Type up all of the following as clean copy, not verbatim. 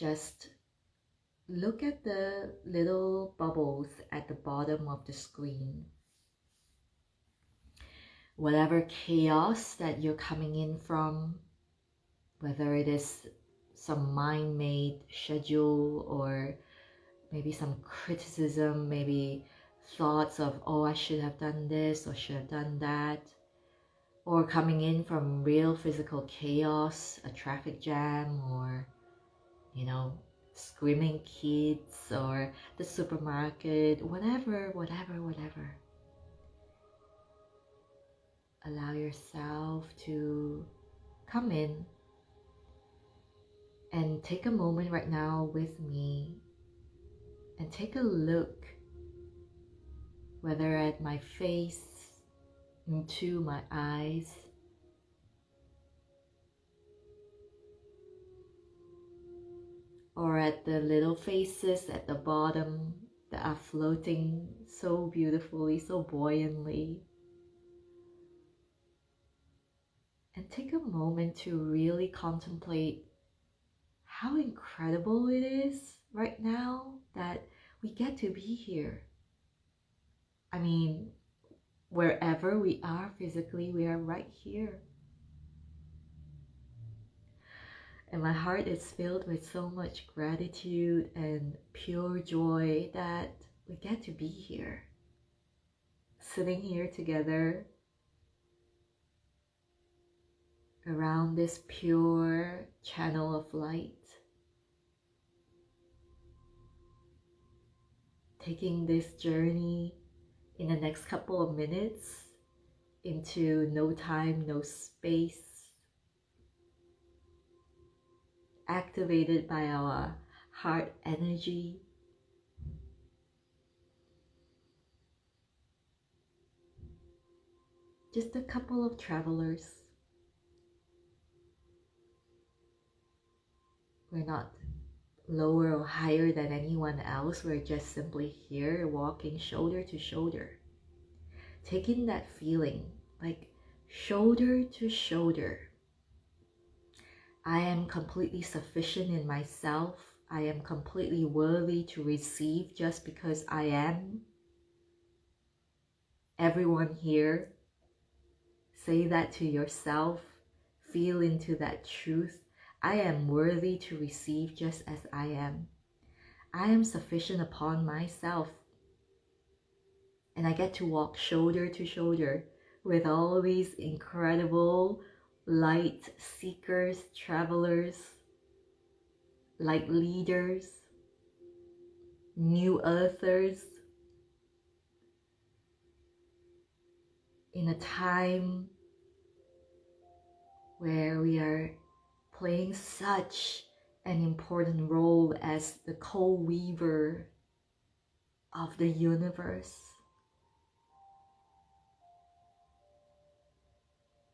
just look at the little bubbles at the bottom of the screen. Whatever chaos that you're coming in from, whether it is some mind-made schedule or maybe some criticism, maybe thoughts of, oh, I should have done this or should have done that, or coming in from real physical chaos, a traffic jam, or, you know, screaming kids, or the supermarket, whatever. Allow yourself to come in and take a moment right now with me and take a look, whether at my face, into my eyes, or at the little faces at the bottom that are floating so beautifully, so buoyantly. And take a moment to really contemplate how incredible it is right now that we get to be here. I mean, wherever we are physically, we are right here. And my heart is filled with so much gratitude and pure joy that we get to be here, sitting here together around this pure channel of light, taking this journey in the next couple of minutes into no time, no space, activated by our heart energy. Just a couple of travelers. We're not lower or higher than anyone else. We're just simply here walking shoulder to shoulder. Taking that feeling, like shoulder to shoulder. I am completely sufficient in myself. I am completely worthy to receive just because I am. Everyone here, say that to yourself. Feel into that truth. I am worthy to receive just as I am. I am sufficient upon myself. And I get to walk shoulder to shoulder with all these incredible light seekers, travelers, light leaders, new earthers, in a time where we are playing such an important role as the co-weaver of the universe.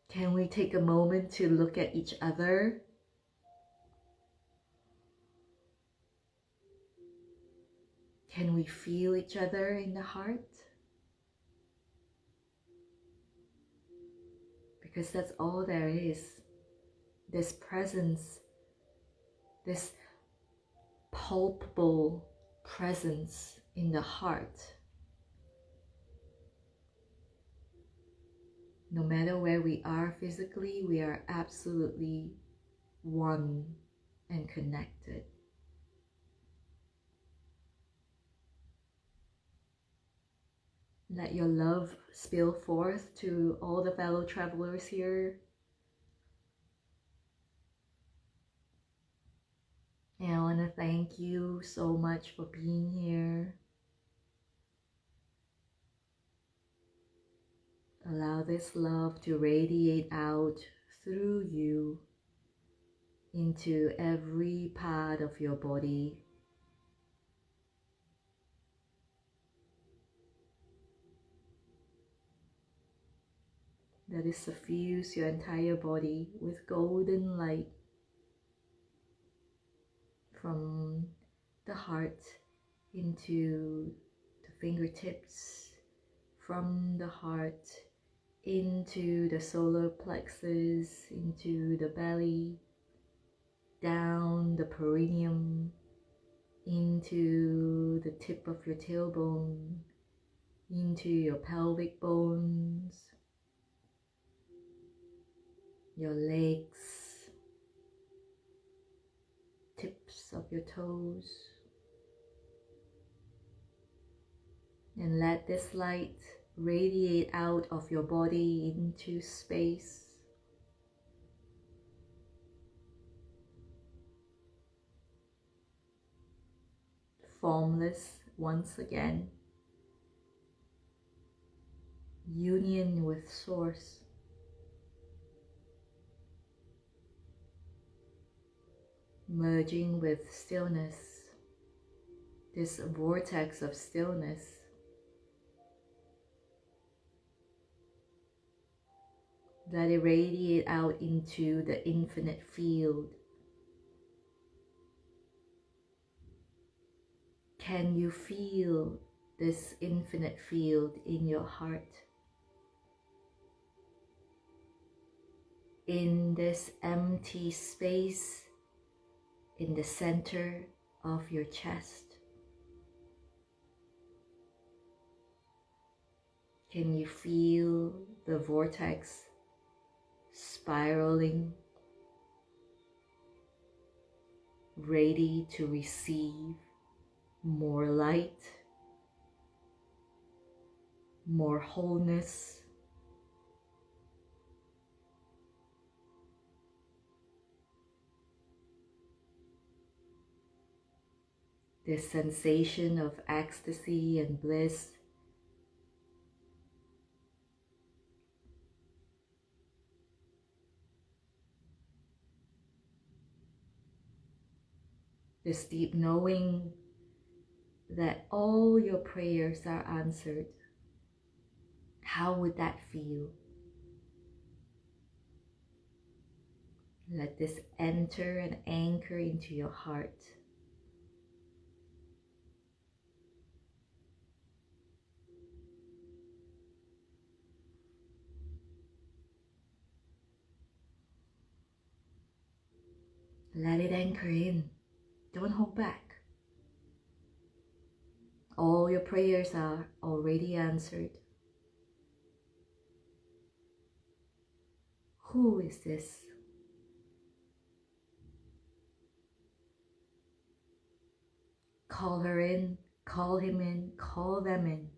Can we take a moment to look at each other? Can we feel each other in the heart? Because that's all there is. This presence, this palpable presence in the heart. No matter where we are physically, we are absolutely one and connected. Let your love spill forth to all the fellow travelers here. And I want to thank you so much for being here. Allow this love to radiate out through you into every part of your body. Let it suffuse your entire body with golden light from the heart into the fingertips, from the heart into the solar plexus, into the belly, down the perineum into the tip of your tailbone, into your pelvic bones, your legs, tips of your toes. And let this light radiate out of your body into space. Formless once again. Union with Source. Merging with stillness. This vortex of stillness. Let it radiate out into the infinite field. Can you feel this infinite field in your heart? In this empty space in the center of your chest? Can you feel the vortex spiraling, ready to receive more light, more wholeness, this sensation of ecstasy and bliss this deep knowing that all your prayers are answered. How would that feel? Let this enter and anchor into your heart. Let it anchor in. Don't hold back. All your prayers are already answered. Who is this? Call her in, call him in, call them in.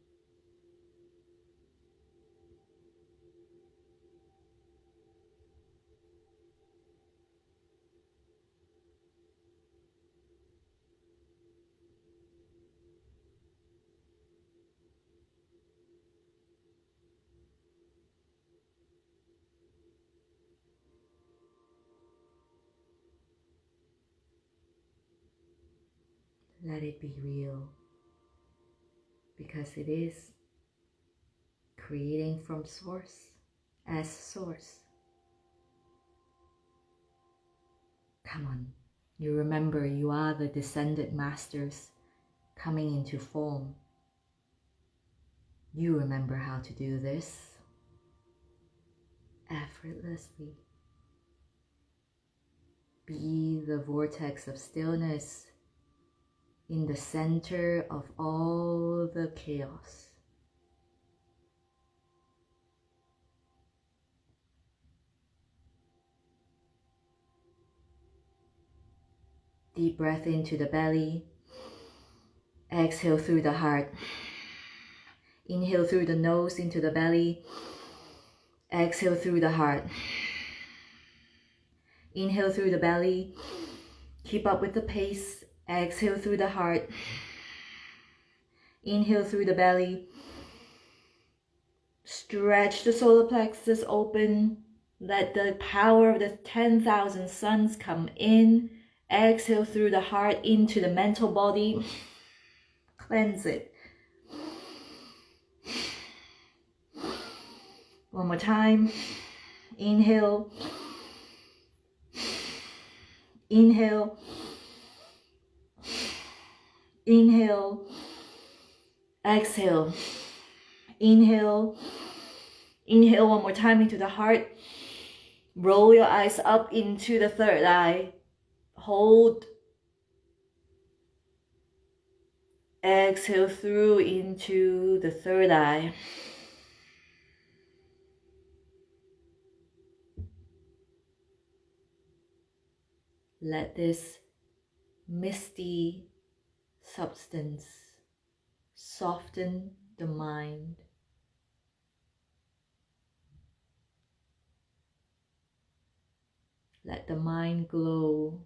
Let it be real, because it is creating from Source, as Source. Come on, you remember you are the descended masters coming into form. You remember how to do this effortlessly. Be the vortex of stillness in the center of all the chaos. Deep breath into the belly. Exhale through the heart. Inhale through the nose into the belly. Exhale through the heart. Inhale through the belly. Keep up with the pace. Exhale through the heart. Inhale through the belly. Stretch the solar plexus open. Let the power of the 10,000 suns come in. Exhale through the heart into the mental body. Cleanse it. One more time. Inhale. Inhale. Inhale. Exhale. Inhale. Inhale one more time into the heart. Roll your eyes up into the third eye. Hold. Exhale through into the third eye. Let this misty substance soften the mind. Let the mind glow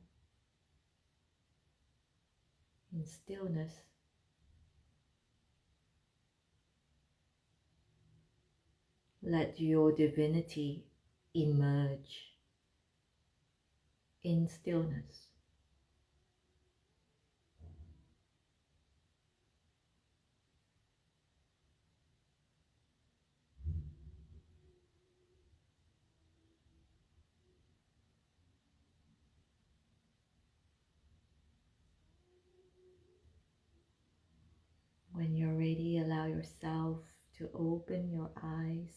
in stillness. Let your divinity emerge in stillness. When you're ready, allow yourself to open your eyes.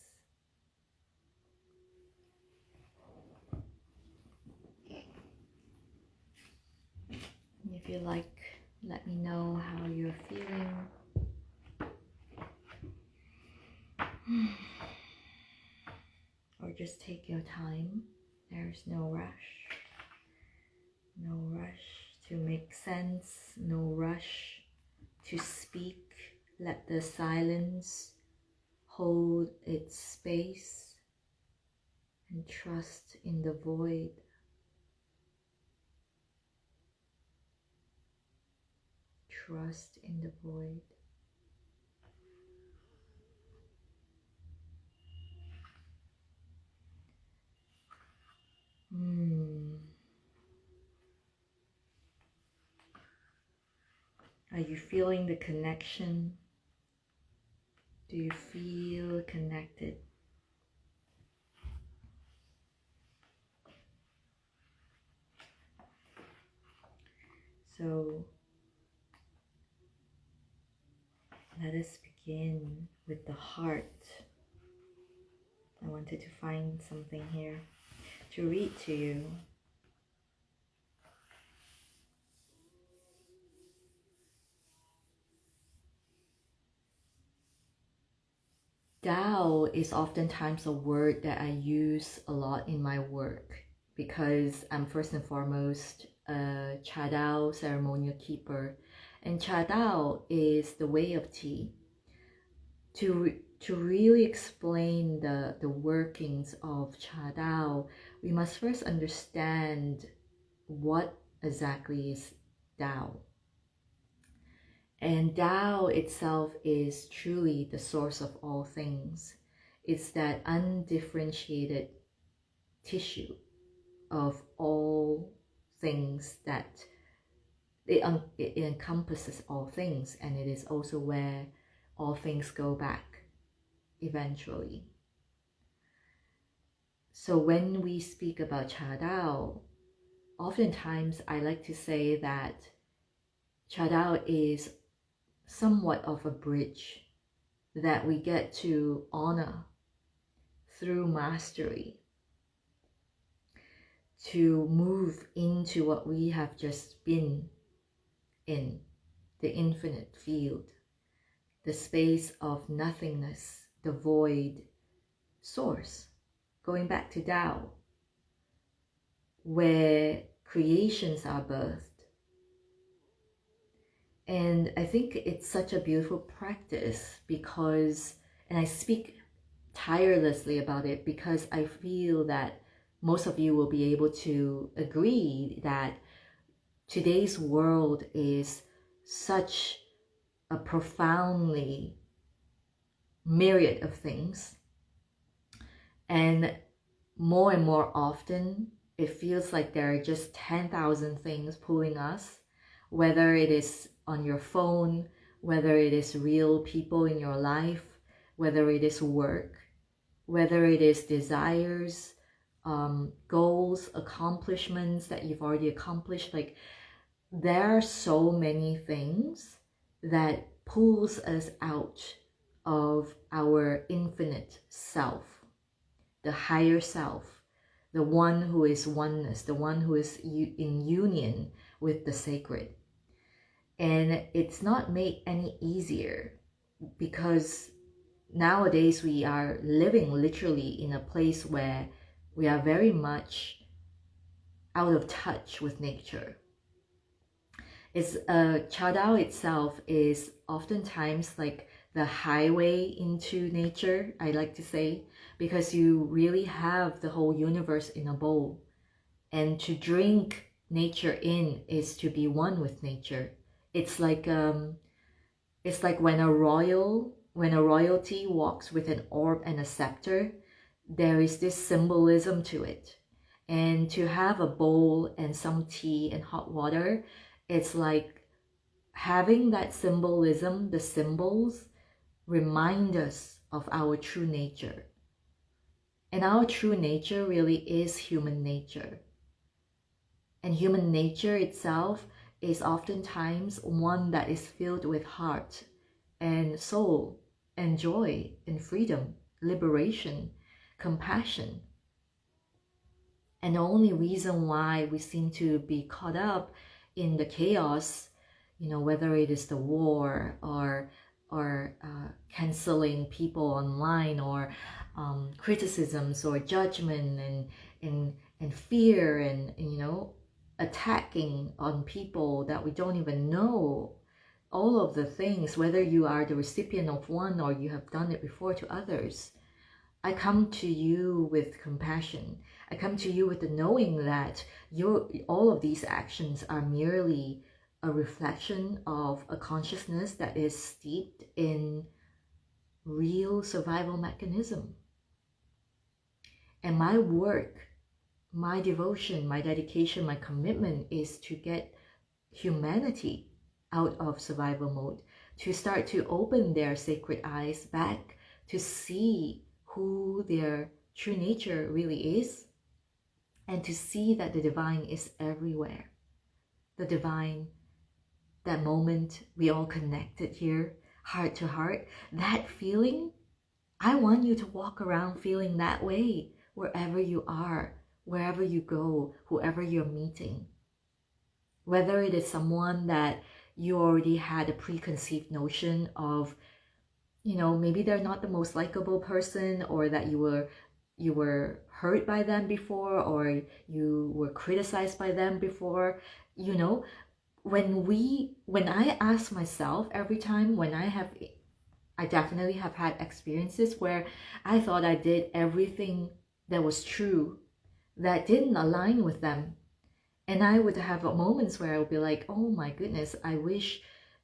If you like, let me know how you're feeling. Or just take your time. There's no rush. No rush to make sense. No rush to speak. Let the silence hold its space and trust in the void. Trust in the void. Are you feeling the connection? Do you feel connected? So let us begin with the heart. I wanted to find something here to read to you. Dao is oftentimes a word that I use a lot in my work because I'm first and foremost a Cha Dao ceremonial keeper, and Cha Dao is the way of tea. To really explain the workings of Cha Dao, we must first understand what exactly is Dao. And Tao itself is truly the source of all things. It's that undifferentiated tissue of all things that it encompasses all things, and it is also where all things go back eventually. So when we speak about Cha Dao, oftentimes I like to say that Cha Dao is somewhat of a bridge that we get to honor through mastery to move into what we have just been in, the infinite field, the space of nothingness, the void source, going back to Tao, where creations are birthed. And I think it's such a beautiful practice because, and I speak tirelessly about it because I feel that most of you will be able to agree that today's world is such a profoundly myriad of things, and more often it feels like there are just 10,000 things pulling us, whether it is on your phone, whether it is real people in your life, whether it is work, whether it is desires, goals, accomplishments that you've already accomplished. Like, there are so many things that pulls us out of our infinite self, the higher self, the one who is oneness, the one who is in union with the sacred. And it's not made any easier because nowadays we are living literally in a place where we are very much out of touch with nature. It's Chadao itself is oftentimes like the highway into nature, I like to say, because you really have the whole universe in a bowl. And to drink nature in is to be one with nature. It's like when a royalty walks with an orb and a scepter, there is this symbolism to it. And to have a bowl and some tea and hot water, it's like having that symbolism, the symbols remind us of our true nature. And our true nature really is human nature. And human nature itself is oftentimes one that is filled with heart and soul and joy and freedom, liberation, compassion. And the only reason why we seem to be caught up in the chaos, whether it is the war or canceling people online or criticisms or judgment and fear and attacking on people that we don't even know, all of the things, whether you are the recipient of one or you have done it before to others, I come to you with compassion. I come to you with the knowing that all of these actions are merely a reflection of a consciousness that is steeped in real survival mechanism. And my work, my devotion, my dedication, my commitment is to get humanity out of survival mode, to start to open their sacred eyes back to see who their true nature really is, and to see that the divine is everywhere. The divine, that moment we all connected here, heart to heart, that feeling, I want you to walk around feeling that way wherever you are, wherever you go, whoever you're meeting. Whether it is someone that you already had a preconceived notion of, maybe they're not the most likable person, or that you were hurt by them before, or you were criticized by them before. When I ask myself every time, I definitely have had experiences where I thought I did everything that was true that didn't align with them. And I would have moments where I would be like, oh my goodness, I wish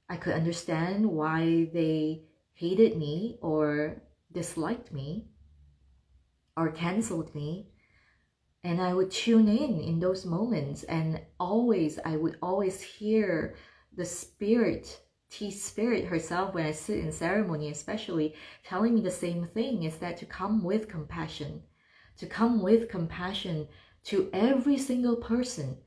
I could understand why they hated me or disliked me or canceled me. And I would tune in those moments, and I would always hear the tea spirit herself, when I sit in ceremony especially, telling me the same thing, is that to come with compassion, to every single person,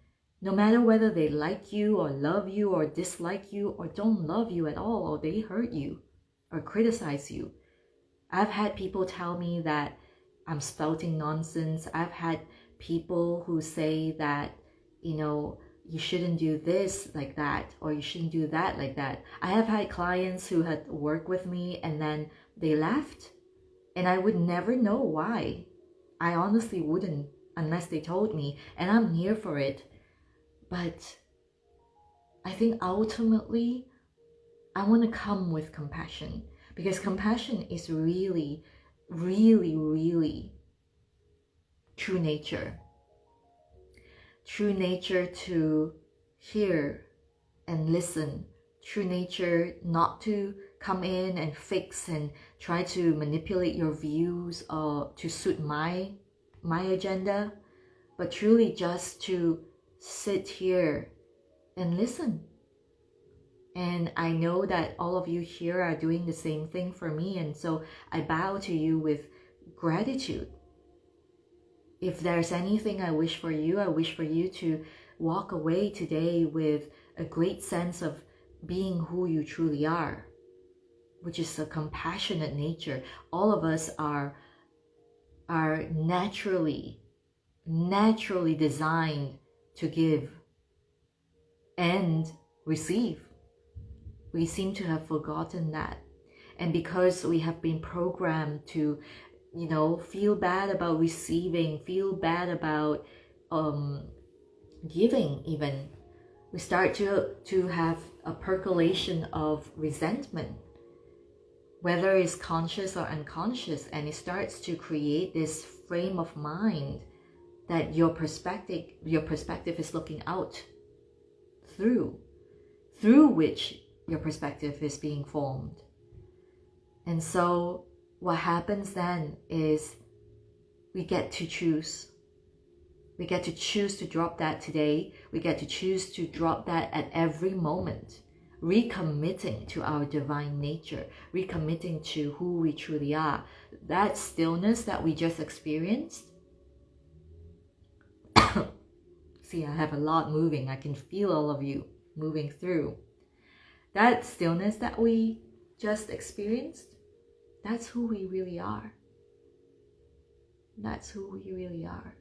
no matter whether they like you or love you or dislike you or don't love you at all, or they hurt you or criticize you. I've had people tell me that I'm spouting nonsense. I've had people who say that, you shouldn't do this like that, or you shouldn't do that like that. I have had clients who had worked with me and then they left, and I would never know why. I honestly wouldn't, unless they told me, and I'm here for it. But I think ultimately I want to come with compassion, because compassion is really, really, really true nature. True nature to hear and listen. True nature not to come in and fix and try to manipulate your views to suit my agenda, but truly just to sit here and listen. And I know that all of you here are doing the same thing for me, and so I bow to you with gratitude. If there's anything I wish for you to walk away today with a great sense of being who you truly are, which is a compassionate nature. All of us are naturally naturally designed to give and receive. We seem to have forgotten that. And because we have been programmed to, feel bad about receiving, feel bad about giving even, we start to have a percolation of resentment, whether it's conscious or unconscious, and it starts to create this frame of mind that your perspective is looking out through which your perspective is being formed. And so what happens then is we get to choose. We get to choose to drop that today. We get to choose to drop that at every moment, recommitting to our divine nature, recommitting to who we truly are. That stillness that we just experienced. See, I have a lot moving. I can feel all of you moving through. That stillness that we just experienced, that's who we really are. That's who we really are.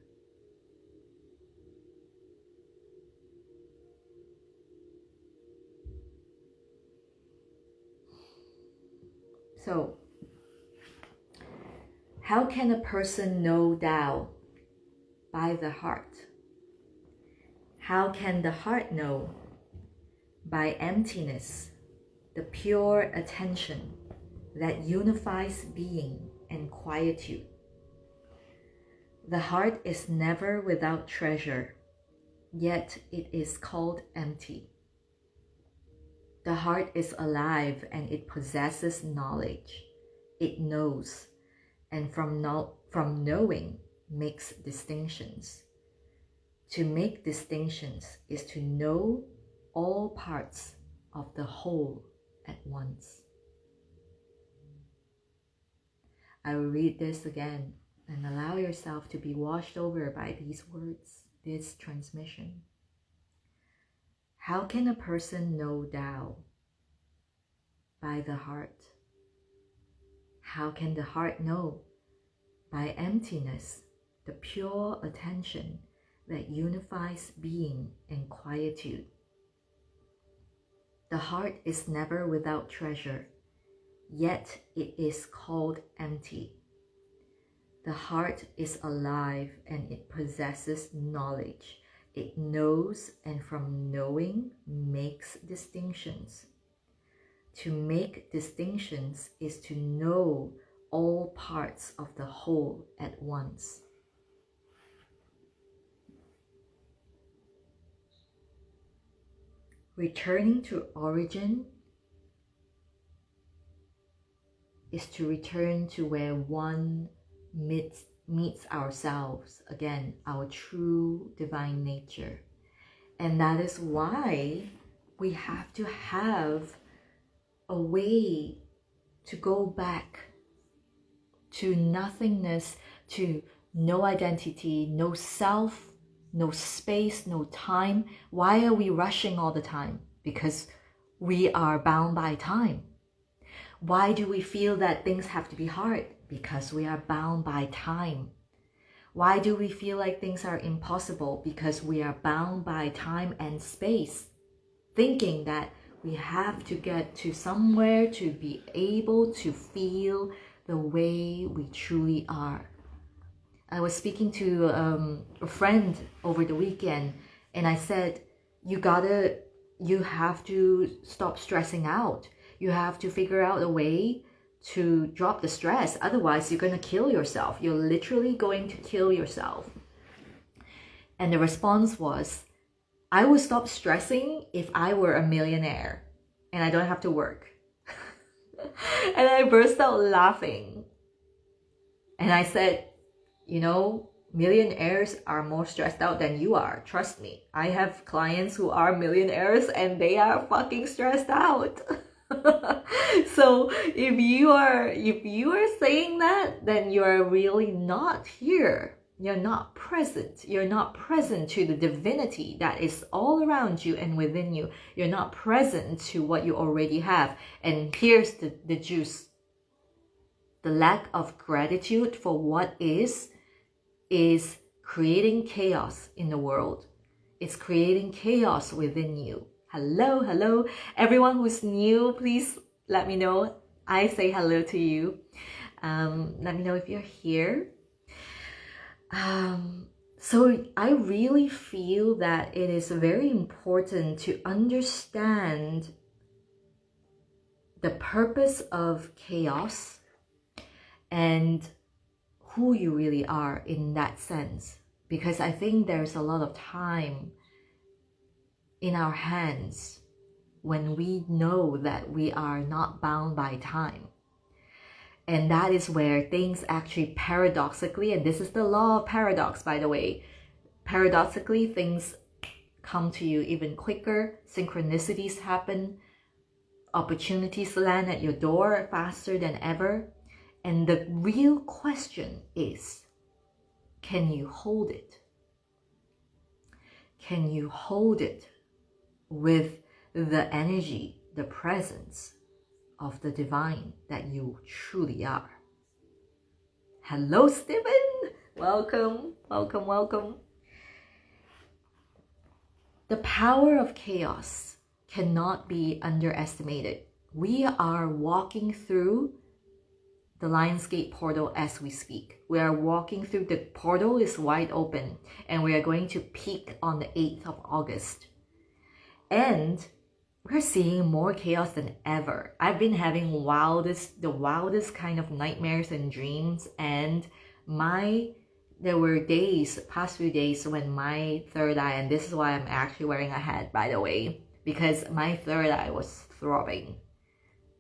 So, how can a person know Tao? By the heart. How can the heart know? By emptiness, the pure attention that unifies being and quietude. The heart is never without treasure, yet it is called empty. The heart is alive and it possesses knowledge. It knows, and from knowing makes distinctions. To make distinctions is to know all parts of the whole at once. I will read this again and allow yourself to be washed over by these words, this transmission. How can a person know Tao? By the heart. How can the heart know? By emptiness, the pure attention that unifies being and quietude. The heart is never without treasure, yet it is called empty. The heart is alive and it possesses knowledge. It knows, and from knowing makes distinctions. To make distinctions is to know all parts of the whole at once. Returning to origin is to return to where one meets ourselves, again, our true divine nature. And that is why we have to have a way to go back to nothingness, to no identity, no self, no space, no time. Why are we rushing all the time? Because we are bound by time. Why do we feel that things have to be hard? Because we are bound by time. Why do we feel like things are impossible? Because we are bound by time and space, thinking that we have to get to somewhere to be able to feel the way we truly are. I was speaking to a friend over the weekend, and I said, you have to stop stressing out. You have to figure out a way to drop the stress. Otherwise, you're going to kill yourself. You're literally going to kill yourself. And the response was, I would stop stressing if I were a millionaire and I don't have to work. And I burst out laughing. And I said, millionaires are more stressed out than you are. Trust me. I have clients who are millionaires and they are fucking stressed out. So if you are saying that, then you are really not here. You're not present. You're not present to the divinity that is all around you and within you. You're not present to what you already have. And here's the juice. The lack of gratitude for what is creating chaos in the world. It's creating chaos within you. Hello, hello. Everyone who's new, please let me know. I say hello to you. Let me know if you're here. So I really feel that it is very important to understand the purpose of chaos and who you really are in that sense. Because I think there's a lot of time in our hands when we know that we are not bound by time. And that is where things actually paradoxically, and this is the law of paradox, by the way, paradoxically things come to you even quicker, synchronicities happen, opportunities land at your door faster than ever. And the real question is, can you hold it? Can you hold it with the energy, the presence of the divine that you truly are? Hello, Stephen. Welcome, welcome, welcome. The power of chaos cannot be underestimated. We are walking through the Lionsgate portal as we speak. We are walking through, the portal is wide open, and we are going to peak on the 8th of August. And we're seeing more chaos than ever. I've been having the wildest kind of nightmares and dreams, and there were past few days when my third eye, and this is why I'm actually wearing a hat, by the way, because my third eye was throbbing.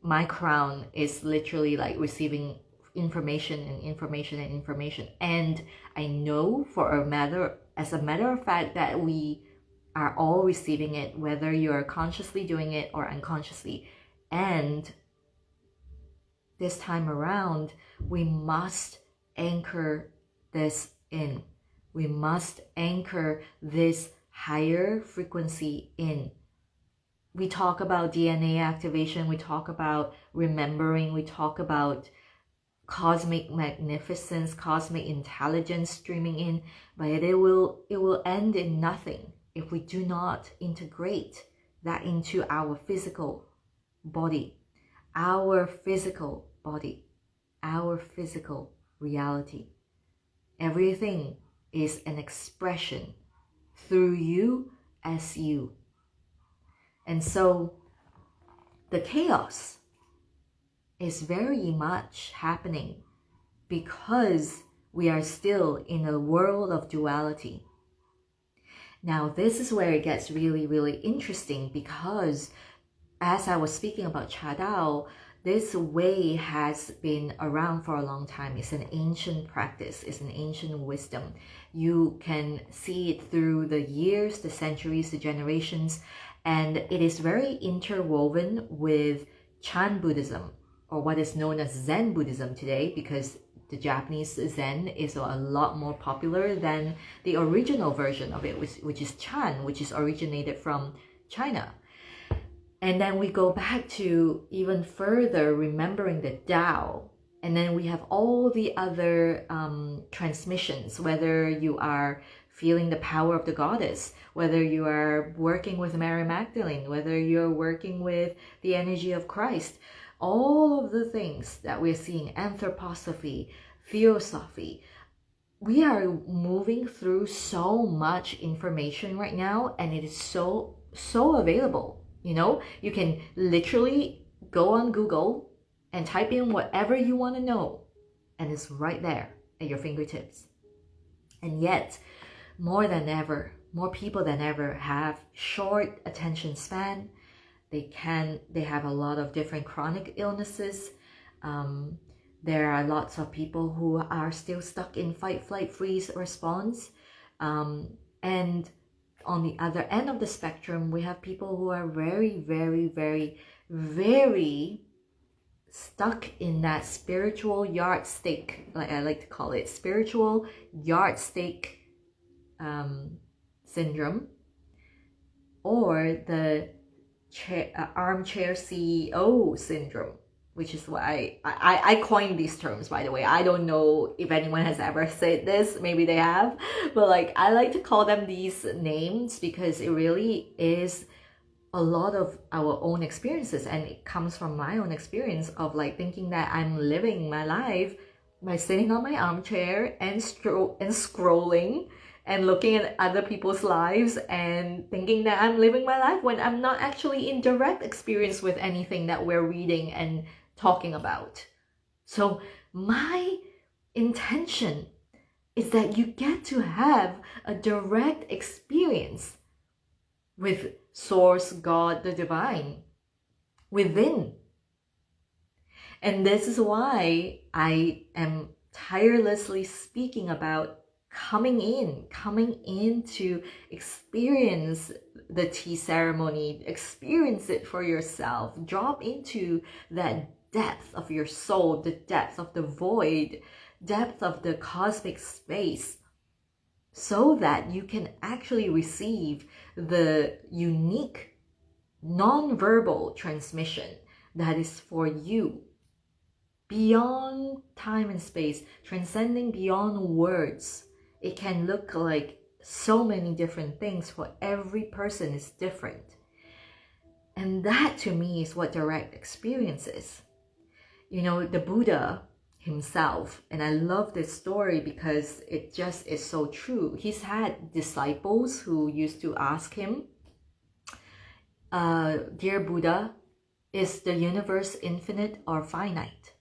My crown is literally like receiving information and information and information. And I know as a matter of fact that we are all receiving it, whether you're consciously doing it or unconsciously. And this time around, we must anchor this in. We must anchor this higher frequency in. We talk about DNA activation, we talk about remembering, we talk about cosmic magnificence, cosmic intelligence streaming in, but it will end in nothing if we do not integrate that into our physical body, our physical reality. Everything is an expression through you as you. And so the chaos is very much happening because we are still in a world of duality. Now, this is where it gets really, really interesting, because as I was speaking about Cha Dao, this way has been around for a long time. It's an ancient practice. It's an ancient wisdom. You can see it through the years, the centuries, the generations, and it is very interwoven with Chan Buddhism, or what is known as Zen Buddhism today, because the Japanese Zen is a lot more popular than the original version of it, which is Chan, which is originated from China. And then we go back to even further remembering the Dao. And then we have all the other transmissions, whether you are feeling the power of the goddess, whether you are working with Mary Magdalene, whether you're working with the energy of Christ, all of the things that we're seeing, anthroposophy, theosophy. We are moving through so much information right now, and it is so available. You know, you can literally go on Google and type in whatever you want to know, and it's right there at your fingertips. And yet, more people than ever have short attention span. They have a lot of different chronic illnesses. There are lots of people who are still stuck in fight, flight, freeze response. And on the other end of the spectrum, we have people who are very, very, very, very stuck in that spiritual yardstick, like I like to call it, spiritual yardstick syndrome, or the armchair CEO syndrome. which is why I coined these terms, by the way. I don't know if anyone has ever said this, maybe they have, but like I like to call them these names because it really is a lot of our own experiences, and it comes from my own experience of like thinking that I'm living my life by sitting on my armchair and scrolling and looking at other people's lives and thinking that I'm living my life when I'm not actually in direct experience with anything that we're reading and talking about. So my intention is that you get to have a direct experience with Source, God, the divine within. And this is why I am tirelessly speaking about coming in to experience the tea ceremony, experience it for yourself, drop into that depth of your soul, the depth of the void, depth of the cosmic space, so that you can actually receive the unique non-verbal transmission that is for you, beyond time and space, transcending beyond words. It can look like so many different things. For every person is different. And that to me is what direct experience is. You know, the Buddha himself, and I love this story because it just is so true. He's had disciples who used to ask him, dear Buddha, is the universe infinite or finite?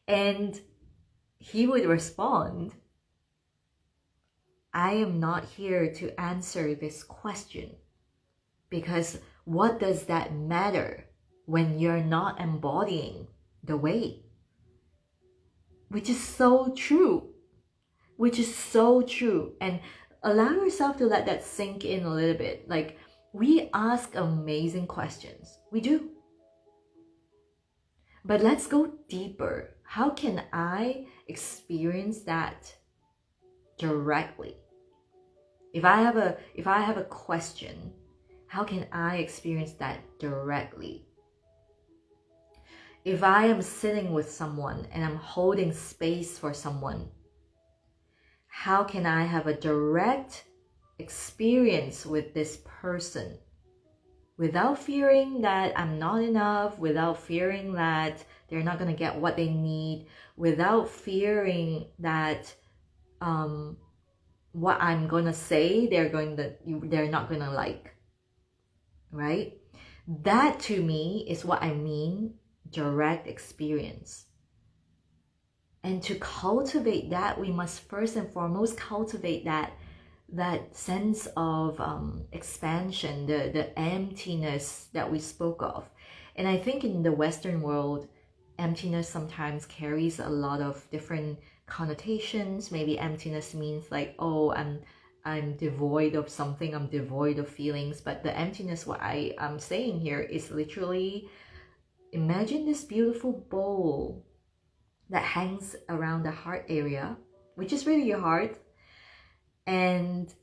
And he would respond, I am not here to answer this question, because what does that matter when you're not embodying the way? Which is so true. Which is so true. And allow yourself to let that sink in a little bit. Like, we ask amazing questions. We do. But let's go deeper. How can I experience that directly? If I have a question, how can I experience that directly? If I am sitting with someone and I'm holding space for someone, how can I have a direct experience with this person without fearing that I'm not enough, without fearing that they're not going to get what they need, without fearing that what I'm going to say they're not going to like, right? That to me is what I mean direct experience. And to cultivate that, we must first and foremost cultivate that sense of expansion, the emptiness that we spoke of. And I think in the Western world, emptiness sometimes carries a lot of different connotations. Maybe emptiness means like, oh, I'm devoid of something, I'm devoid of feelings. But the emptiness, what I am saying here is literally, imagine this beautiful bowl that hangs around the heart area, which is really your heart. And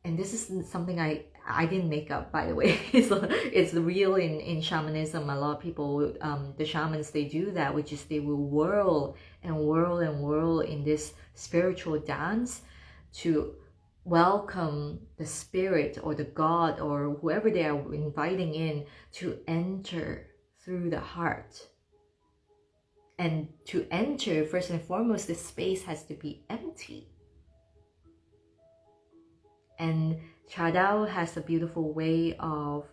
this is something I didn't make up, by the way. It's real in shamanism. A lot of people, the shamans, they do that, which is they will whirl and whirl and whirl in this spiritual dance to welcome the spirit or the god or whoever they are inviting in to enter through the heart. And to enter, first and foremost, this space has to be empty. And Dao has a beautiful way of,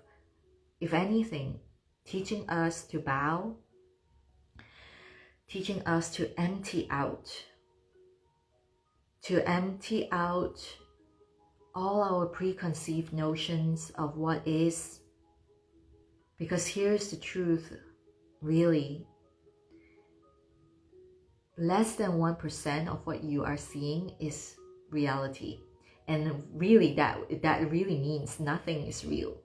if anything, teaching us to bow, teaching us to empty out all our preconceived notions of what is. Because here's the truth, really. Less than 1% of what you are seeing is reality. And really, that really means nothing is real.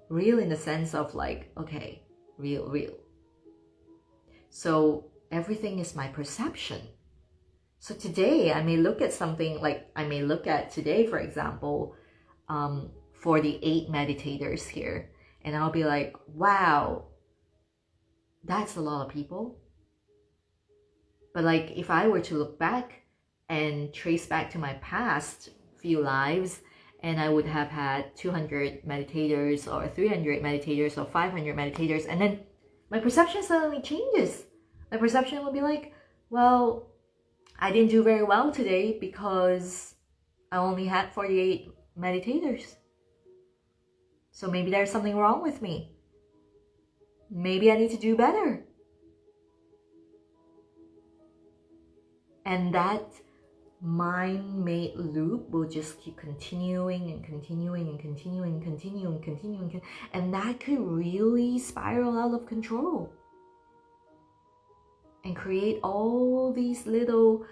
Real in the sense of like, okay, real. So everything is my perception. So today I may look at something, like I may look at today, for example, for the 8 meditators here, and I'll be like, wow, That's a lot of people. But like, if I were to look back and trace back to my past few lives, and I would have had 200 meditators or 300 meditators or 500 meditators, and then my perception suddenly changes. My perception would be like, well, I didn't do very well today because I only had 48 meditators. So maybe there's something wrong with me. Maybe I need to do better. And that mind-made loop will just keep continuing and continuing and continuing and continuing and continuing, and that could really spiral out of control and create all these little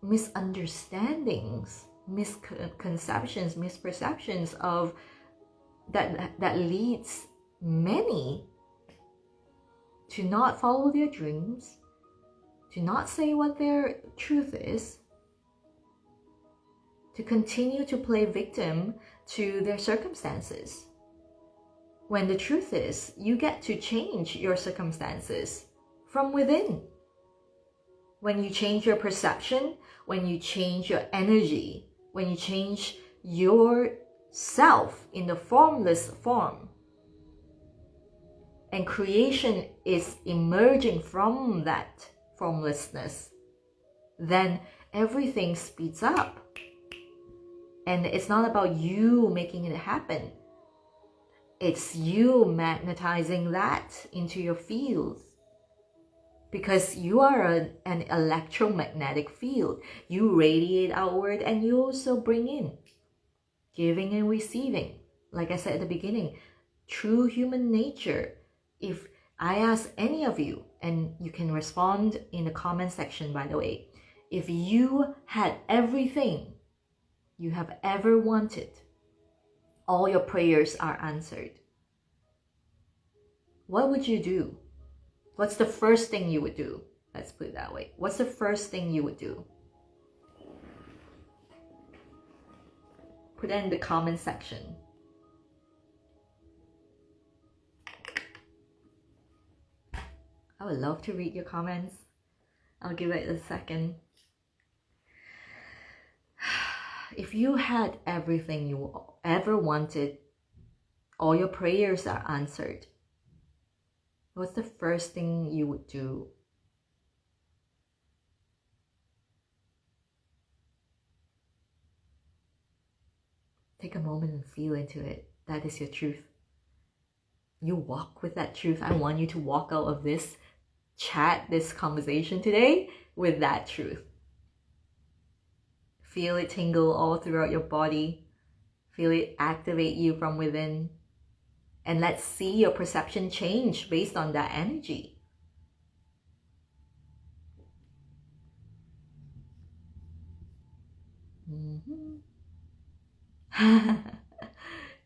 misunderstandings, misconceptions, misperceptions of that leads many to not follow their dreams, to not say what their truth is, to continue to play victim to their circumstances. When the truth is, you get to change your circumstances from within. When you change your perception, when you change your energy, when you change yourself in the formless form, and creation is emerging from that formlessness, then everything speeds up. And it's not about you making it happen. It's you magnetizing that into your field. Because you are an electromagnetic field. You radiate outward and you also bring in. Giving and receiving. Like I said at the beginning, true human nature. If I ask any of you, and you can respond in the comment section, by the way, if you had everything you have ever wanted, all your prayers are answered, what would you do? What's the first thing you would do? Let's put it that way. What's the first thing you would do? Put it in the comment section. I would love to read your comments. I'll give it a second. If you had everything you ever wanted, all your prayers are answered, what's the first thing you would do? Take a moment and feel into it. That is your truth. You walk with that truth. I want you to walk out of this chat, this conversation today with that truth. Feel it tingle all throughout your body. Feel it activate you from within. And let's see your perception change based on that energy.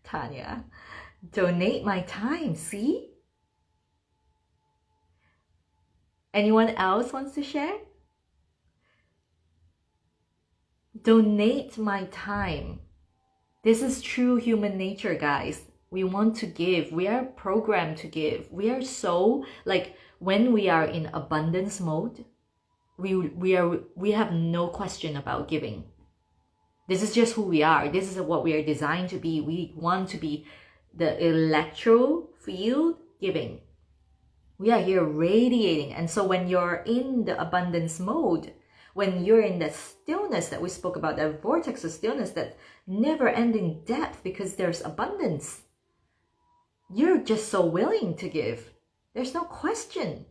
Tanya, donate my time, see? Anyone else wants to share? Donate my time. This is true human nature, guys. We want to give. We are programmed to give. We are so, like, when we are in abundance mode, we have no question about giving. This is just who we are. This is what we are designed to be. We want to be the electro field giving. We are here radiating. And so when you're in the abundance mode, when you're in that stillness that we spoke about, that vortex of stillness, that never-ending depth because there's abundance, you're just so willing to give. There's no question.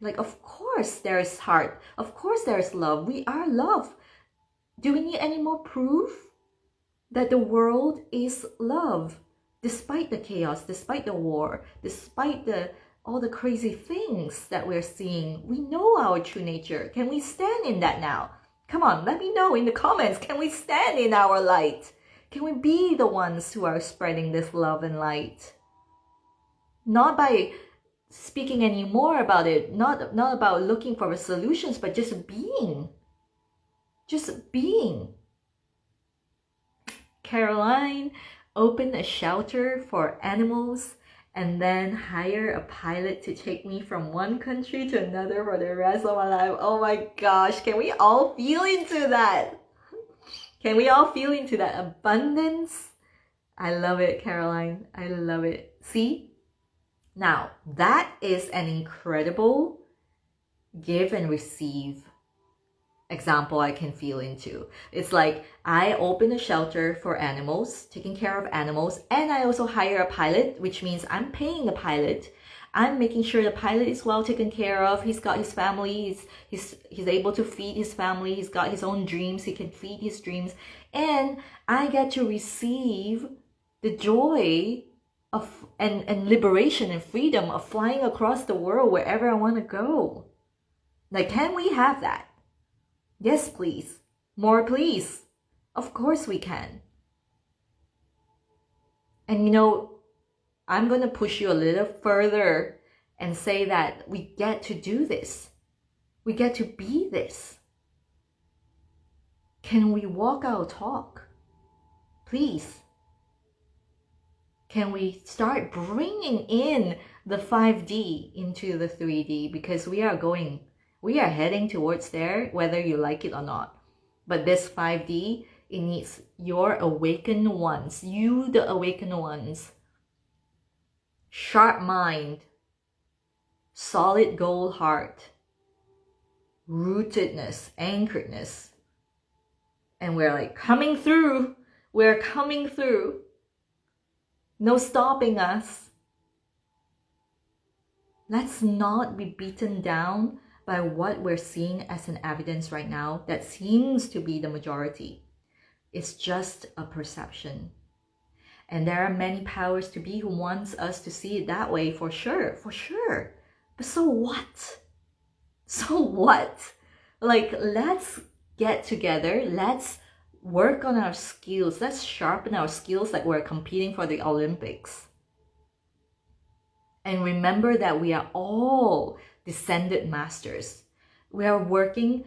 Like, of course there's heart. Of course there's love. We are love. Do we need any more proof that the world is love? Despite the chaos, despite the war, despite all the crazy things that we're seeing, we know our true nature. Can we stand in that now? Come on, let me know in the comments. Can we stand in our light? Can we be the ones who are spreading this love and light? Not by speaking any more about it, not about looking for solutions, but just being. Just being. Caroline opened a shelter for animals and then hire a pilot to take me from one country to another for the rest of my life. Oh my gosh, can we all feel into that? Can we all feel into that abundance? I love it, Caroline. I love it. See? Now, that is an incredible give and receive example I can feel into. It's like I open a shelter for animals, taking care of animals, and I also hire a pilot, which means I'm paying the pilot. I'm making sure the pilot is well taken care of. He's got his family. He's able to feed his family. He's got his own dreams. He can feed his dreams. And I get to receive the joy of and liberation and freedom of flying across the world wherever I want to go. Like, can we have that? Yes, please. More, please. Of course we can. And you know, I'm going to push you a little further and say that we get to do this. We get to be this. Can we walk our talk? Please. Can we start bringing in the 5D into the 3D? Because we are heading towards there, whether you like it or not. But this 5D, it needs your awakened ones, you the awakened ones. Sharp mind, solid goal heart, rootedness, anchoredness. And we're like coming through. We're coming through. No stopping us. Let's not be beaten down by what we're seeing as an evidence right now that seems to be the majority. It's just a perception. And there are many powers to be who wants us to see it that way, for sure. But so what? So what? Like, let's get together. Let's work on our skills. Let's sharpen our skills like we're competing for the Olympics. And remember that we are all descended masters. We are walking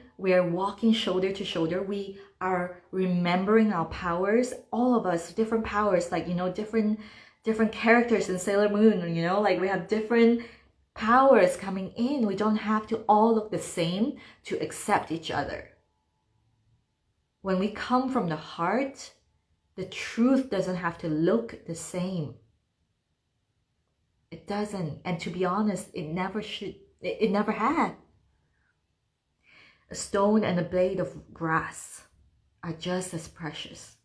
shoulder to shoulder. We are remembering our powers, all of us, different powers, like, you know, different characters in Sailor Moon, you know, like we have different powers coming in. We don't have to all look the same to accept each other. When we come from the heart, the truth doesn't have to look the same. It doesn't. And to be honest, it never should. It never had. A stone and a blade of grass are just as precious.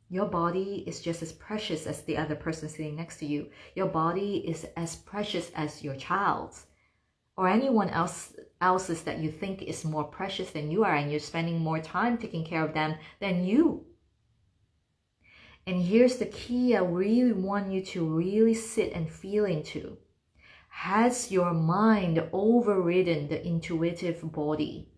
Your body is just as precious as the other person sitting next to you. Your body is as precious as your child's or anyone else's that you think is more precious than you are, and you're spending more time taking care of them than you. And here's the key I really want you to really sit and feel into. Has your mind overridden the intuitive body?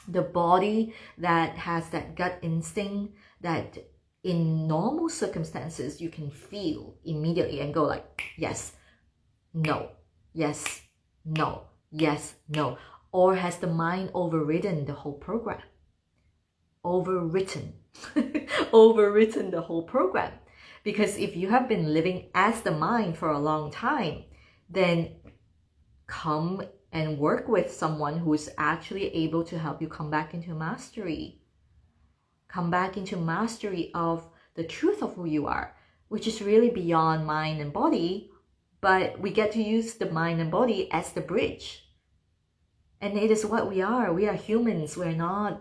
The body that has that gut instinct that in normal circumstances you can feel immediately and go like, yes, no, yes, no, yes, no. Or has the mind overridden the whole program? Overwritten the whole program. Because if you have been living as the mind for a long time, then come and work with someone who is actually able to help you come back into mastery. Come back into mastery of the truth of who you are, which is really beyond mind and body, but we get to use the mind and body as the bridge. And it is what we are. We are humans. We're not,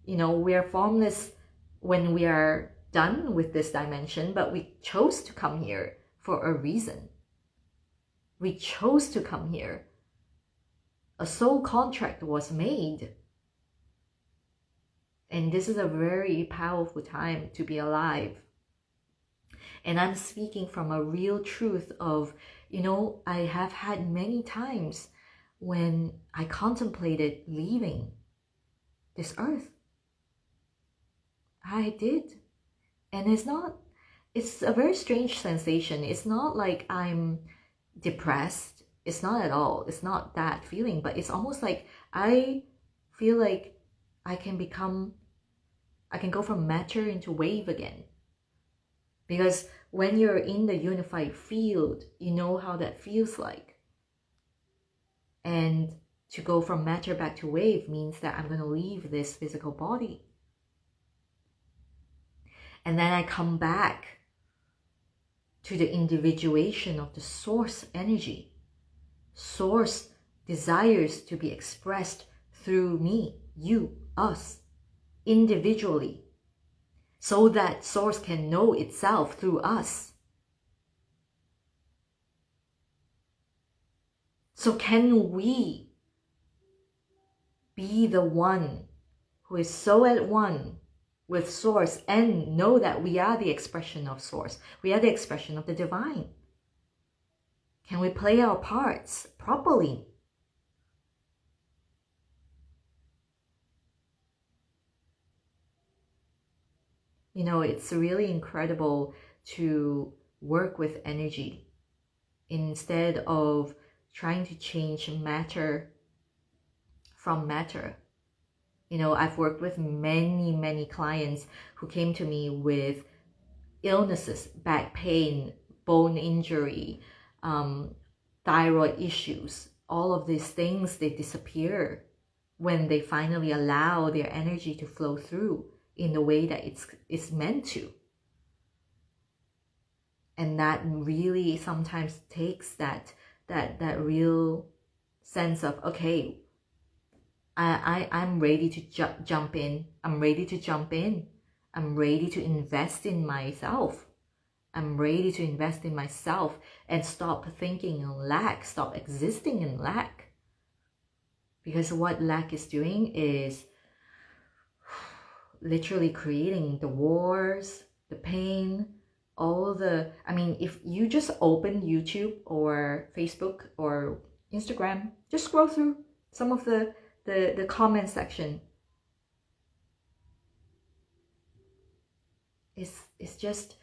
we are formless when we are done with this dimension, but we chose to come here for a reason. We chose to come here. A soul contract was made. And this is a very powerful time to be alive. And I'm speaking from a real truth of, I have had many times when I contemplated leaving this earth. I did. And it's a very strange sensation. It's not like I'm depressed. It's not at all. It's not that feeling, but it's almost like I feel like I can go from matter into wave again. Because when you're in the unified field, you know how that feels like. And to go from matter back to wave means that I'm going to leave this physical body. And then I come back to the individuation of the source energy. Source desires to be expressed through me, you, us, individually, so that source can know itself through us. So can we be the one who is so at one with source and know that we are the expression of source? We are the expression of the divine. Can we play our parts properly? You know, it's really incredible to work with energy instead of trying to change matter from matter. You know, I've worked with many clients who came to me with illnesses, back pain, bone injury, thyroid issues. All of these things, they disappear when they finally allow their energy to flow through in the way that it's meant to. And that really sometimes takes that real sense of, okay, I'm ready to jump in. I'm ready to jump in. I'm ready to invest in myself. I'm ready to invest in myself and stop thinking in lack, stop existing in lack. Because what lack is doing is literally creating the wars, the pain, all the, I mean, if you just open YouTube or Facebook or Instagram, just scroll through some of the comment section. It's just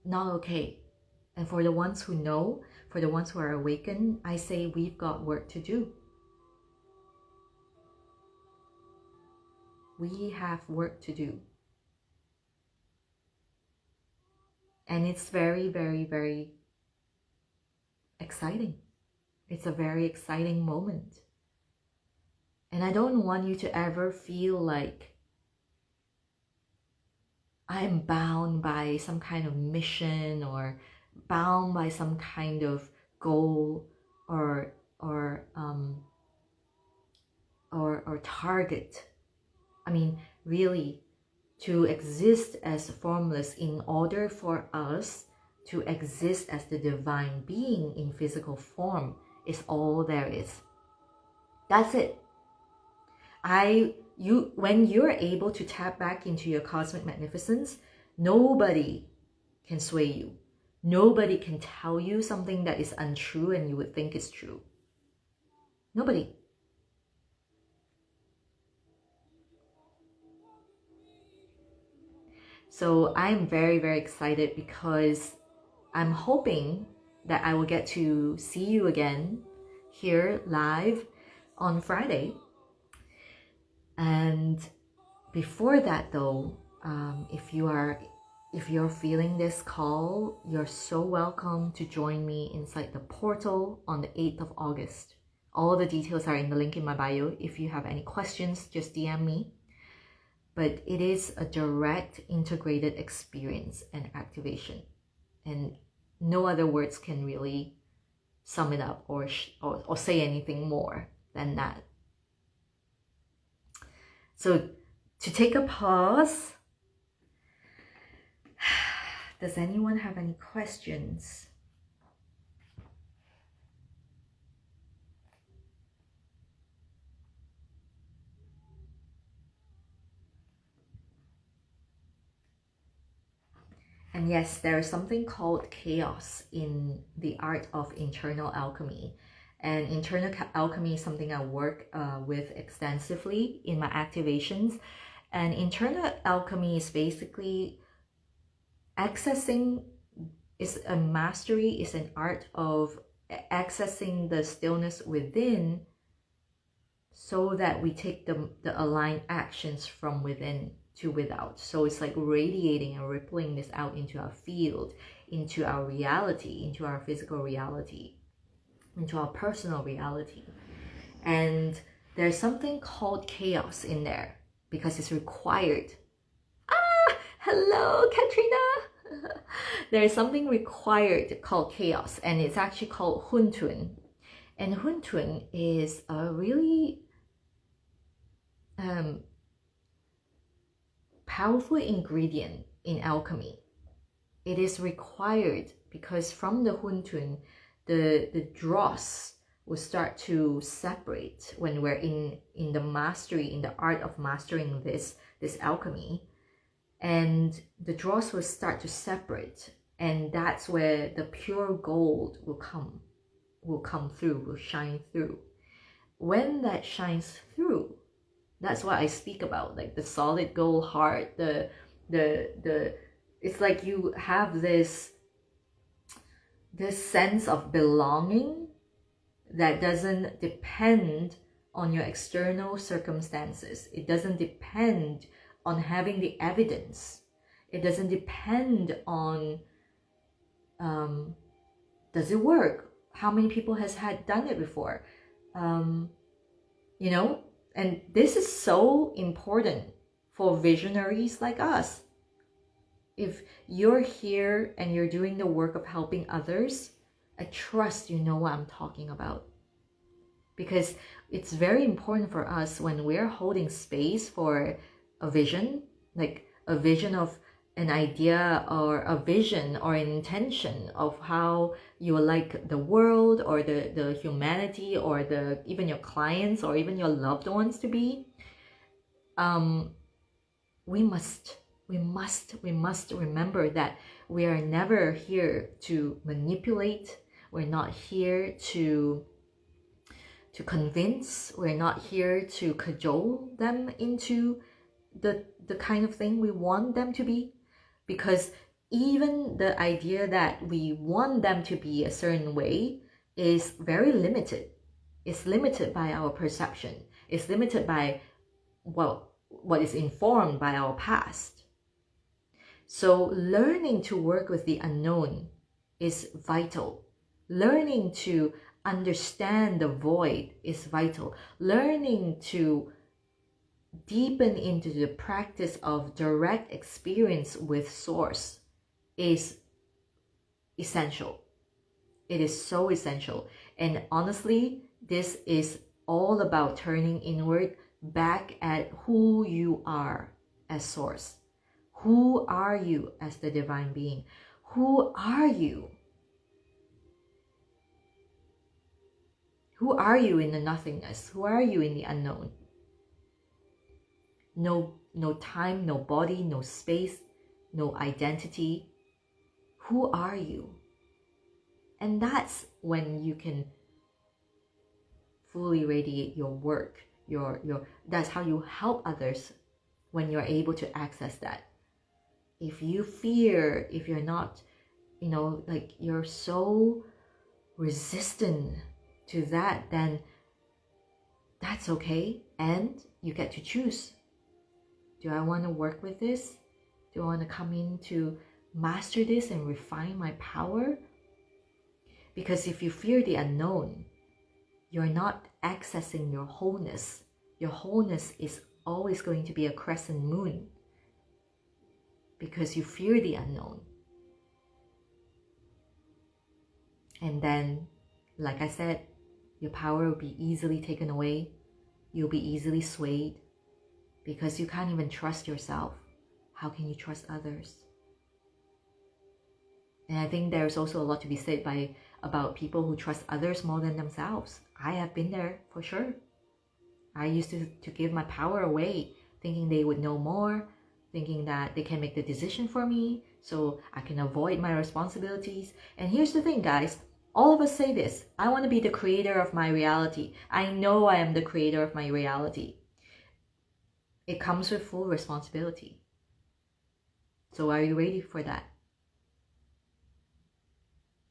not okay. And for the ones who know, for the ones who are awakened, I say we've got work to do. We have work to do. And it's very, very, very exciting. It's a very exciting moment. And I don't want you to ever feel like I'm bound by some kind of mission or bound by some kind of goal or target. I mean, really, to exist as formless in order for us to exist as the divine being in physical form is all there is. That's it. When you're able to tap back into your cosmic magnificence, nobody can sway you. Nobody can tell you something that is untrue and you would think is true. Nobody. So I'm very, very excited because I'm hoping that I will get to see you again here live on Friday. And before that though, if you're feeling this call, you're so welcome to join me inside the portal on the 8th of August. All the details are in the link in my bio. If you have any questions, just DM me. But it is a direct integrated experience and activation. And no other words can really sum it up or say anything more than that. So to take a pause, does anyone have any questions? And yes, there is something called chaos in the art of internal alchemy. And internal alchemy is something I work with extensively in my activations. And internal alchemy is basically accessing, is a mastery, is an art of accessing the stillness within so that we take the aligned actions from within to without. So it's like radiating and rippling this out into our field into our reality, into our physical reality, into our personal reality. And there's something called chaos in there because it's required. Hello, Katrina. There's something required called chaos, and it's actually called huntun. And huntun is a really powerful ingredient in alchemy. It is required because from the huntun, the dross will start to separate when we're in the mastery, in the art of mastering this alchemy. And the dross will start to separate, and that's where the pure gold will come through, will shine through. When that shines through, that's what I speak about, like the solid gold heart, the it's like you have this sense of belonging that doesn't depend on your external circumstances. It doesn't depend on having the evidence. It doesn't depend on does it work? How many people has done it before? You know, and this is so important for visionaries like us. If you're here and you're doing the work of helping others, I trust you know what I'm talking about. Because it's very important for us when we're holding space for a vision, like a vision of an idea or a vision or an intention of how you would like the world or the humanity or even your clients or even your loved ones to be. We must remember that we are never here to manipulate. We're not here to convince. We're not here to cajole them into the kind of thing we want them to be. Because even the idea that we want them to be a certain way is very limited. It's limited by our perception. It's limited by what is informed by our past. So learning to work with the unknown is vital. Learning to understand the void is vital. Learning to deepen into the practice of direct experience with Source is essential. It is so essential. And honestly, this is all about turning inward back at who you are as Source. Who are you as the divine being? Who are you? Who are you in the nothingness? Who are you in the unknown? No time, no body, no space, no identity. Who are you? And that's when you can fully radiate your work. That's how you help others, when you're able to access that. If you fear, if you're not, like you're so resistant to that, then that's okay. And you get to choose. Do I want to work with this? Do I want to come in to master this and refine my power? Because if you fear the unknown, you're not accessing your wholeness. Your wholeness is always going to be a crescent moon because you fear the unknown. And then, like I said, your power will be easily taken away. You'll be easily swayed because you can't even trust yourself. How can you trust others? And I think there's also a lot to be said about people who trust others more than themselves. I have been there for sure. I used to give my power away, thinking they would know more, thinking that they can make the decision for me so I can avoid my responsibilities. And here's the thing, guys. All of us say this. I want to be the creator of my reality. I know I am the creator of my reality. It comes with full responsibility. So are you ready for that?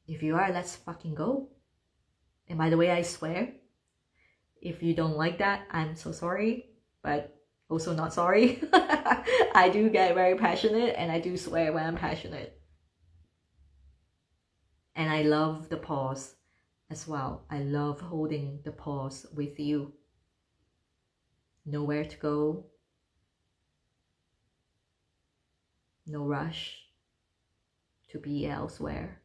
If you are, let's fucking go. And by the way, I swear, if you don't like that, I'm so sorry, but also not sorry. I do get very passionate and I do swear when I'm passionate. And I love the pause as well. I love holding the pause with you. Nowhere to go, no rush to be elsewhere.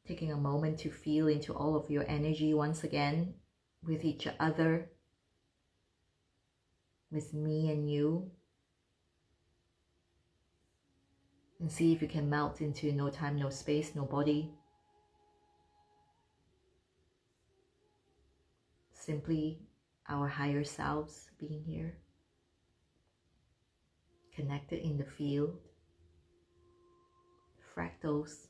Taking a moment to feel into all of your energy once again, with each other, with me and you. And see if you can melt into no time, no space, no body. Simply our higher selves being here, connected in the field, fractals,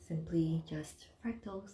simply just fractals.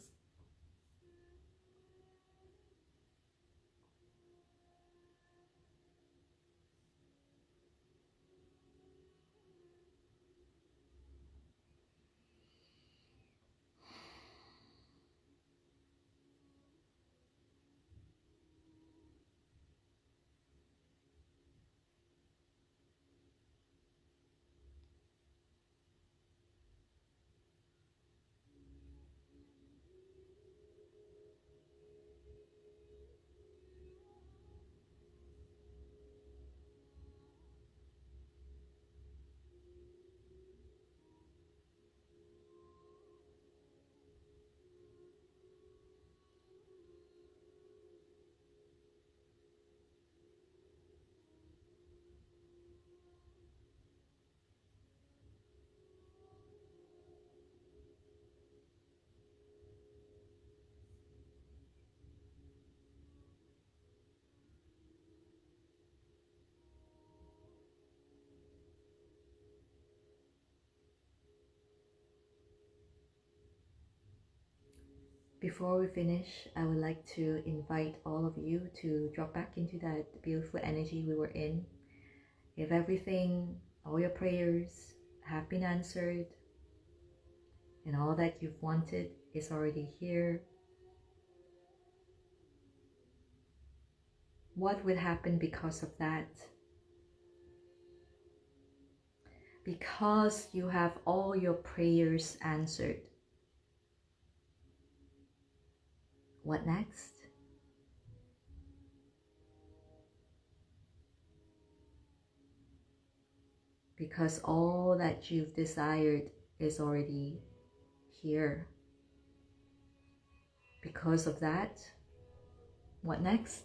Before we finish, I would like to invite all of you to drop back into that beautiful energy we were in. If everything, all your prayers have been answered, and all that you've wanted is already here, what would happen because of that? Because you have all your prayers answered, what next? Because all that you've desired is already here. Because of that, what next?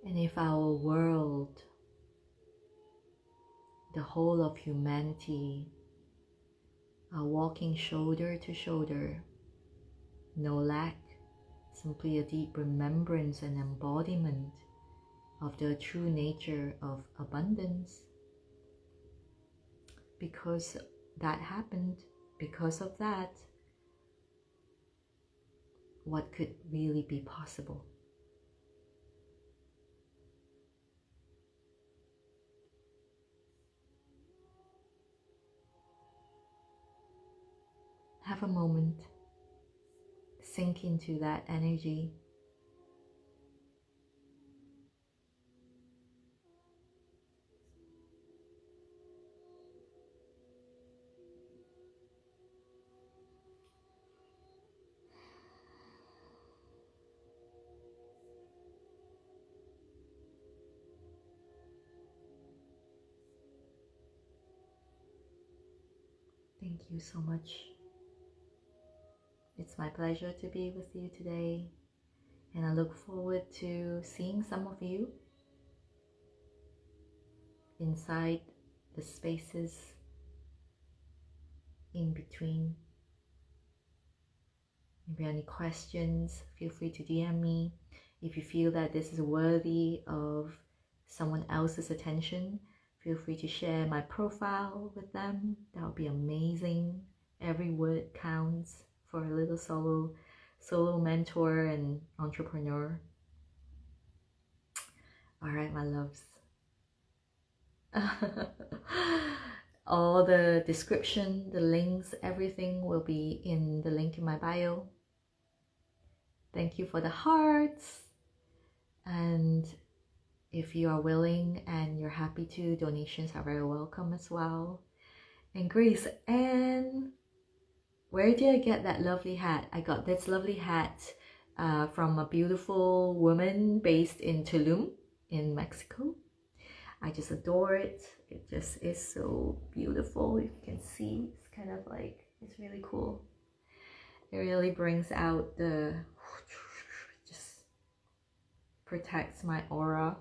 And if our world, the whole of humanity, are walking shoulder to shoulder, no lack, simply a deep remembrance and embodiment of the true nature of abundance, because that happened, because of that, what could really be possible? Have a moment, sink into that energy. Thank you so much. It's my pleasure to be with you today, and I look forward to seeing some of you inside the spaces in between. If you have any questions, feel free to DM me. If you feel that this is worthy of someone else's attention, feel free to share my profile with them. That would be amazing. Every word counts for a little solo mentor and entrepreneur. All right, my loves. All the description, the links, everything will be in the link in my bio. Thank you for the hearts. And if you are willing and you're happy to, donations are very welcome as well. And Grace, and where did I get that lovely hat? I got this lovely hat from a beautiful woman based in Tulum in Mexico. I just adore it. It just is so beautiful. You can see it's kind of like, it's really cool. It really brings out the, just protects my aura.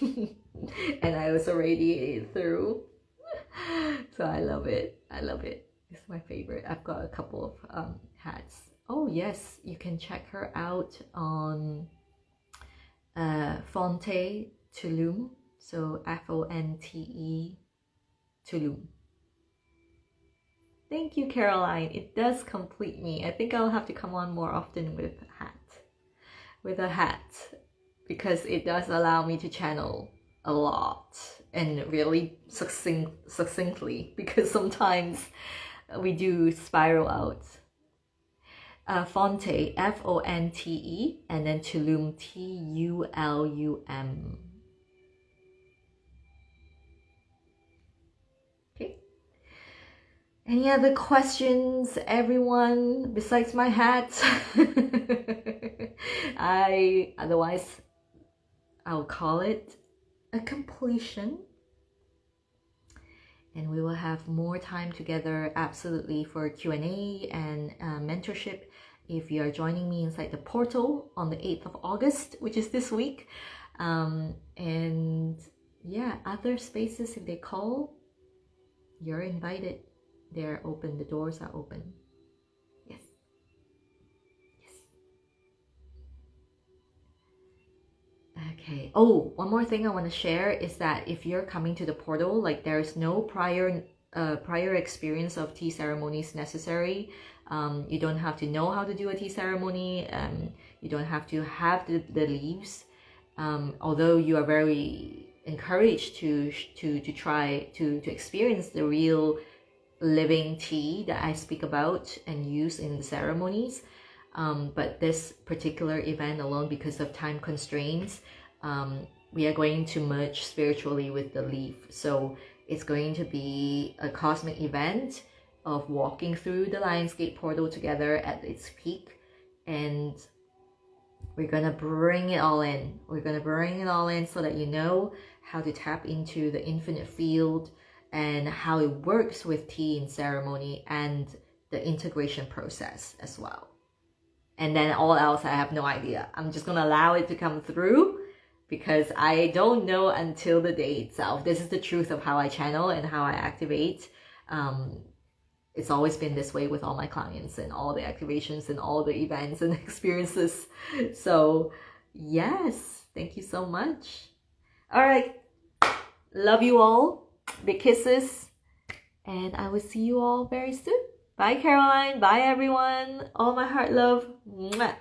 And I also radiate it through. So I love it. I love it. It's my favorite. I've got a couple of hats. Oh yes, you can check her out on Fonte Tulum. So Fonte Tulum. Thank you, Caroline. It does complete me. I think I'll have to come on more often with a hat, because it does allow me to channel a lot and really succinctly, because sometimes we do spiral out. Fonte, Fonte, and then Tulum, Tulum. Okay. Any other questions, everyone, besides my hat? Otherwise, I'll call it a completion. And we will have more time together, absolutely, for Q&A and mentorship. If you are joining me inside the portal on the 8th of August, which is this week. And yeah, other spaces, if they call, you're invited. They're open, the doors are open. Yes. Okay. Oh, one more thing I want to share is that if you're coming to the portal, like there's no prior experience of tea ceremonies necessary. You don't have to know how to do a tea ceremony. You don't have to have the leaves. Although you are very encouraged to try to experience the real living tea that I speak about and use in the ceremonies. But this particular event alone, because of time constraints, we are going to merge spiritually with the leaf. So it's going to be a cosmic event of walking through the Lionsgate portal together at its peak. And we're going to bring it all in. We're going to bring it all in so that you know how to tap into the infinite field and how it works with tea in ceremony and the integration process as well. And then all else, I have no idea. I'm just going to allow it to come through because I don't know until the day itself. This is the truth of how I channel and how I activate. It's always been this way with all my clients and all the activations and all the events and experiences. So yes, thank you so much. All right. Love you all. Big kisses. And I will see you all very soon. Bye, Caroline. Bye, everyone. All my heart love. Mwah.